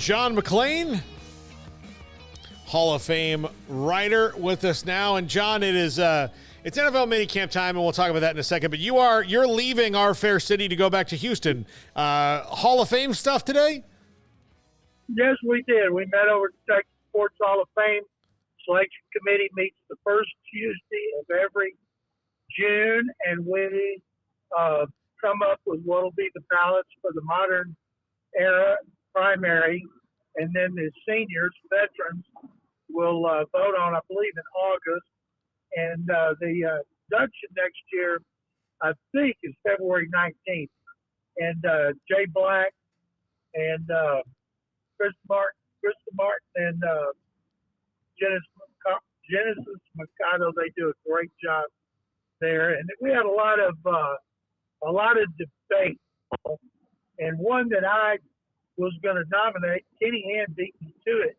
John McClain, Hall of Fame writer, with us now. And John, it's NFL minicamp time, and we'll talk about that in a second. But you're leaving our fair city to go back to Houston. Hall of Fame stuff today? Yes, we did. We met over at the Texas Sports Hall of Fame. Selection committee meets the first Tuesday of every June, and we come up with what will be the ballots for the modern era primary, and then the seniors, veterans, will vote on, I believe, in August. And the induction next year, I think, is February 19th. And Jay Black and Krista Martin and Genesis Mercado, they do a great job there. And we had a lot of debate. And one that I was going to nominate, Kenny Hand beat me to it.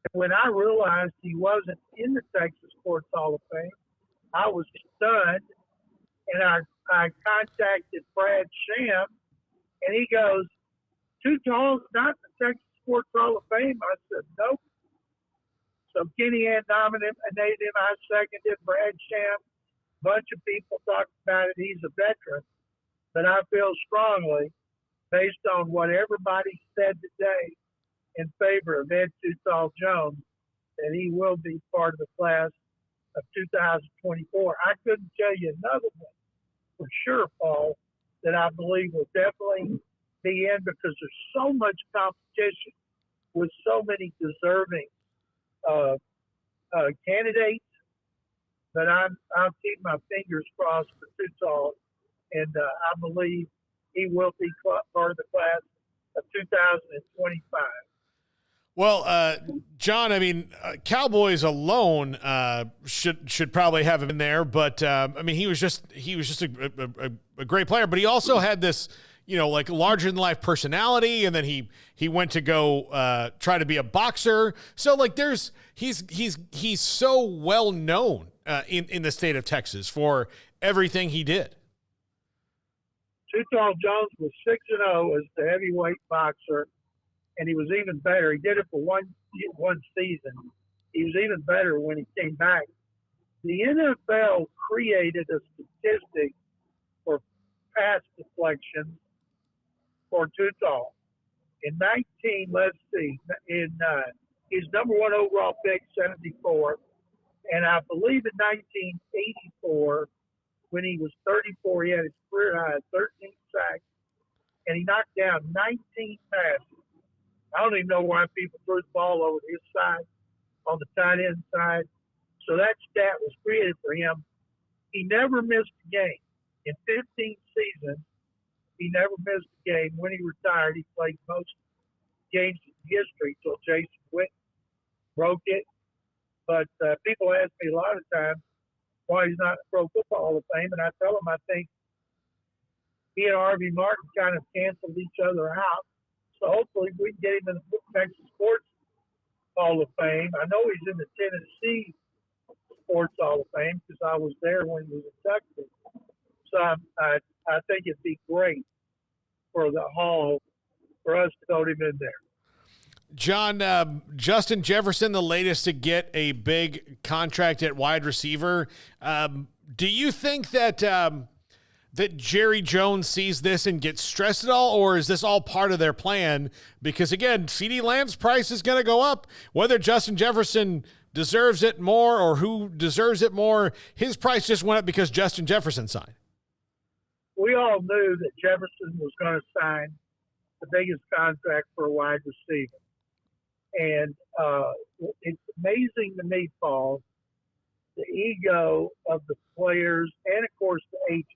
And when I realized he wasn't in the Texas Sports Hall of Fame, I was stunned. And I contacted Brad Sham, and he goes, "Too tall is not the Texas Sports Hall of Fame." I said, "Nope." So Kenny Hand nominated him. I seconded Brad Sham. A bunch of people talked about it. He's a veteran. But I feel strongly, based on what everybody said today in favor of Ed Too Tall Jones, that he will be part of the class of 2024. I couldn't tell you another one for sure, Paul, that I believe will definitely be in, because there's so much competition with so many deserving candidates. But I'll keep my fingers crossed for Too Tall, and I believe he will be part of the class of 2025. Well, John, I mean, Cowboys alone should probably have him in there, but I mean, he was just a great player, but he also had this, like larger than life personality, and then he went to go try to be a boxer. So like he's so well known in the state of Texas for everything he did. Too Tall Jones was 6-0 as the heavyweight boxer, and he was even better. He did it for one season. He was even better when he came back. The NFL created a statistic for pass deflections for Too Tall. In his number one overall pick, 74, and I believe in 1984, when he was 34, he had his career high of 13 sacks, and he knocked down 19 passes. I don't even know why people threw the ball over his side, on the tight end side. So that stat was created for him. He never missed a game. In 15 seasons, he never missed a game. When he retired, he played most games in history until Jason Witten broke it. But people ask me a lot of times why he's not in the Pro Football Hall of Fame, and I tell them I think he and Harvey Martin kind of canceled each other out. So hopefully we can get him in the Texas Sports Hall of Fame. I know he's in the Tennessee Sports Hall of Fame because I was there when he was in Texas. So I think it'd be great for the Hall for us to vote him in there. John, Justin Jefferson, the latest to get a big contract at wide receiver. Do you think that that Jerry Jones sees this and gets stressed at all, or is this all part of their plan? Because, again, CeeDee Lamb's price is going to go up. Whether Justin Jefferson deserves it more or who deserves it more, his price just went up because Justin Jefferson signed. We all knew that Jefferson was going to sign the biggest contract for a wide receiver. And it's amazing to me, Paul, the ego of the players and, of course, the agents.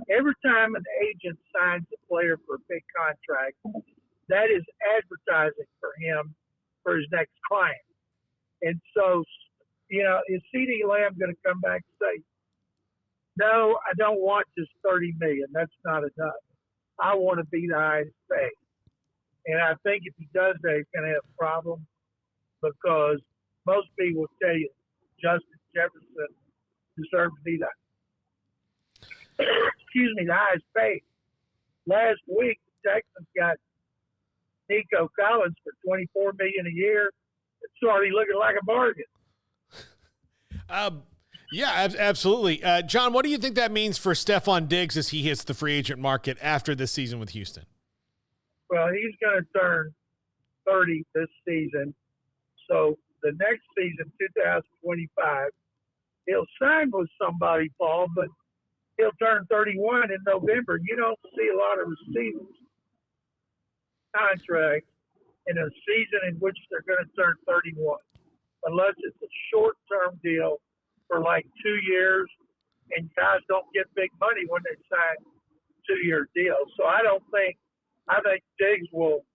Every time an agent signs a player for a big contract, that is advertising for him for his next client. And so, is CeeDee Lamb going to come back and say, "No, I don't want just $30 million. That's not enough. I want to be the highest paid"? And I think if he does that, he's going to have a problem, because most people will tell you Justin Jefferson deserves to be the highest paid. Last week, the Texans got Nico Collins for $24 million a year, it's already looking like a bargain. Yeah, absolutely. John, what do you think that means for Stephon Diggs as he hits the free agent market after this season with Houston? Well, he's going to turn 30 this season. So the next season, 2025, he'll sign with somebody, Paul, but he'll turn 31 in November. You don't see a lot of receivers contracts in a season in which they're going to turn 31, unless it's a short-term deal for like 2 years, and guys don't get big money when they sign 2-year deals. So I think Diggs will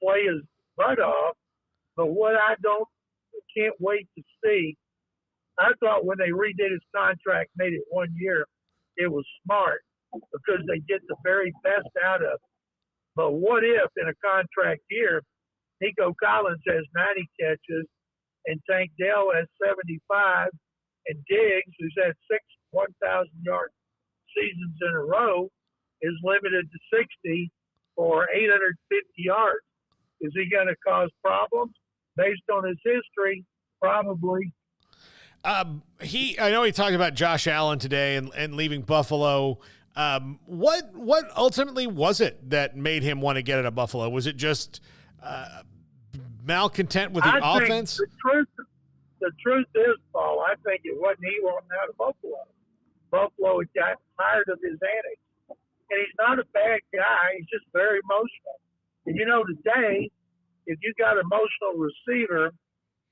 play his butt off, but what can't wait to see, I thought when they redid his contract, made it 1 year, it was smart because they get the very best out of it. But what if in a contract year, Nico Collins has 90 catches and Tank Dell has 75, and Diggs, who's had 1,000-yard seasons in a row, is limited to 60 for 850 yards. Is he going to cause problems? Based on his history, probably. I know he talked about Josh Allen today and leaving Buffalo. What ultimately was it that made him want to get out of Buffalo? Was it just malcontent with the offense? The truth is, Paul, I think it wasn't he wanting out of Buffalo. Buffalo had got tired of his antics. And he's not a bad guy. He's just very emotional. And today, if you got an emotional receiver,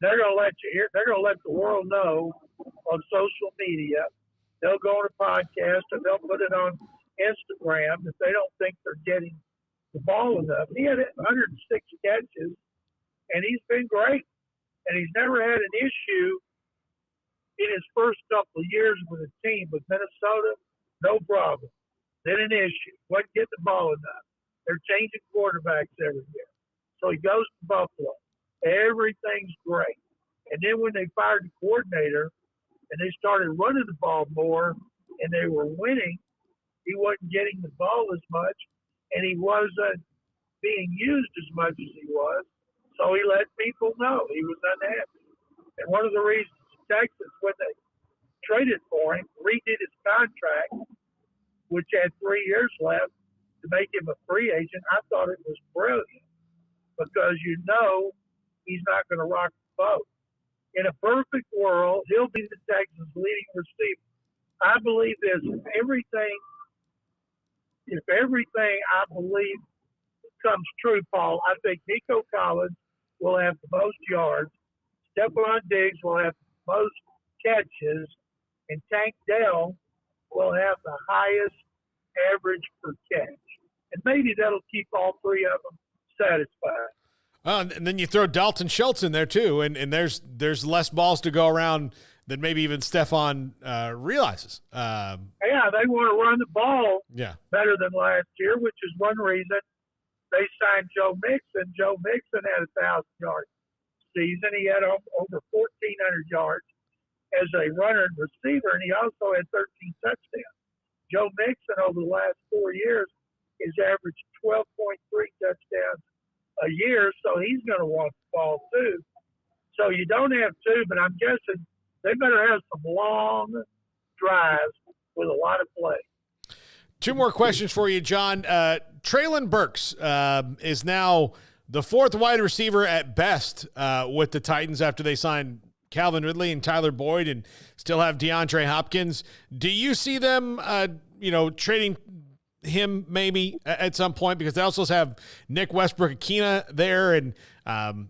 they're going to let you hear. They're going to let the world know on social media. They'll go on a podcast and they'll put it on Instagram if they don't think they're getting the ball enough. He had 106 catches, and he's been great. And he's never had an issue in his first couple of years with the team. With Minnesota, no problem. Then an issue. Wasn't getting the ball enough. They're changing quarterbacks every year. So he goes to Buffalo. Everything's great. And then when they fired the coordinator and they started running the ball more and they were winning, he wasn't getting the ball as much and he wasn't being used as much as he was. So he let people know he was unhappy. And one of the reasons the Texans, when they traded for him, redid his contract, which had 3 years left, to make him a free agent, I thought it was brilliant because he's not going to rock the boat. In a perfect world, he'll be the Texans' leading receiver. I believe this. If everything I believe comes true, Paul, I think Nico Collins will have the most yards, Stephon Diggs will have the most catches, and Tank Dell will have the highest average per catch. And maybe that'll keep all three of them satisfied. And then you throw Dalton Schultz in there too, and there's less balls to go around than maybe even Stephon realizes. Yeah, they want to run the ball better than last year, which is one reason they signed Joe Mixon. Joe Mixon had a 1,000-yard season. He had over 1,400 yards as a runner and receiver, and he also had 13 touchdowns. Joe Mixon over the last 4 years has averaged 12.3 touchdowns a year, so he's going to want the ball too. So you don't have two, but I'm guessing they better have some long drives with a lot of play. Two more questions for you, John. Treylon Burks is now the fourth wide receiver at best with the Titans after they signed Calvin Ridley and Tyler Boyd and still have DeAndre Hopkins. Do you see them, trading him maybe at some point? Because they also have Nick Westbrook-Akina there, and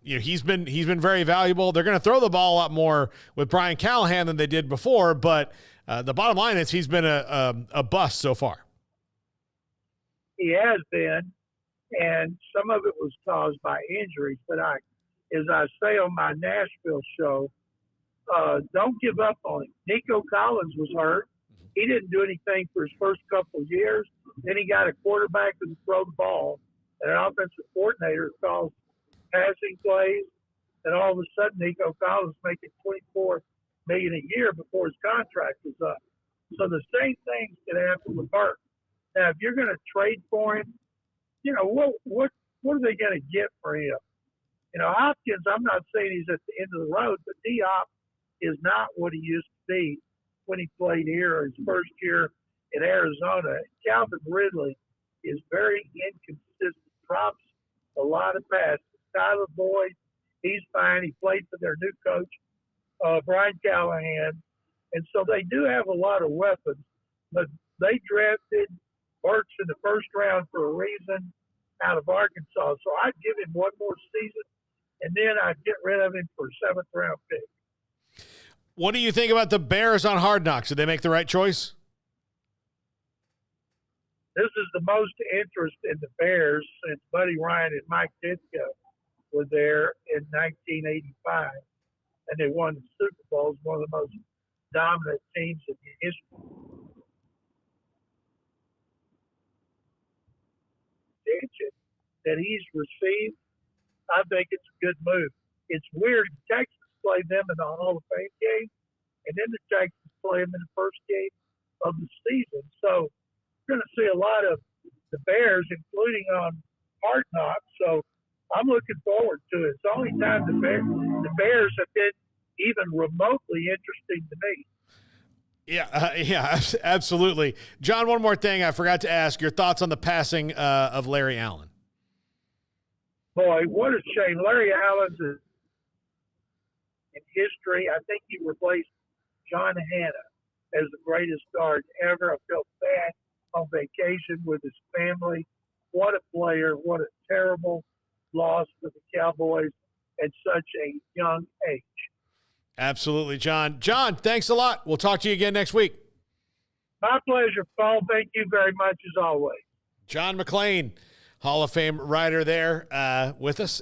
he's been very valuable. They're going to throw the ball a lot more with Brian Callahan than they did before, but the bottom line is he's been a bust so far. He has been, and some of it was caused by injuries. But as I say on my Nashville show, don't give up on him. Nico Collins was hurt. He didn't do anything for his first couple of years. Then he got a quarterback who could throw the ball, and an offensive coordinator calls passing plays, and all of a sudden Nico Collins making $24 million a year before his contract was up. So the same things can happen with Burke. Now, if you're going to trade for him, what what are they going to get for him? Hopkins, I'm not saying he's at the end of the road, but D-Hop is not what he used to be when he played here his first year in Arizona. Calvin Ridley is very inconsistent, drops a lot of passes. Tyler Boyd, he's fine. He played for their new coach, Brian Callahan. And so they do have a lot of weapons, but they drafted Burks in the first round for a reason out of Arkansas. So I'd give him one more season, and then I'd get rid of him for a seventh-round pick. What do you think about the Bears on Hard Knocks? Did they make the right choice? This is the most interest in the Bears since Buddy Ryan and Mike Ditka were there in 1985, and they won the Super Bowl. One of the most dominant teams in history. That he's received, I think it's a good move. It's weird. Texas played them in the Hall of Fame game, and then the Texans play them in the first game of the season. So you're going to see a lot of the Bears, including on Hard Knocks. So I'm looking forward to it. It's the only time the Bears have been even remotely interesting to me. Yeah, absolutely. John, one more thing I forgot to ask. Your thoughts on the passing of Larry Allen. Boy, what a shame. Larry Allen's in history. I think he replaced John Hanna as the greatest guard ever. I felt bad on vacation with his family. What a player. What a terrible loss for the Cowboys at such a young age. Absolutely, John. John, thanks a lot. We'll talk to you again next week. My pleasure, Paul. Thank you very much as always. John McClain, Hall of Fame writer there with us.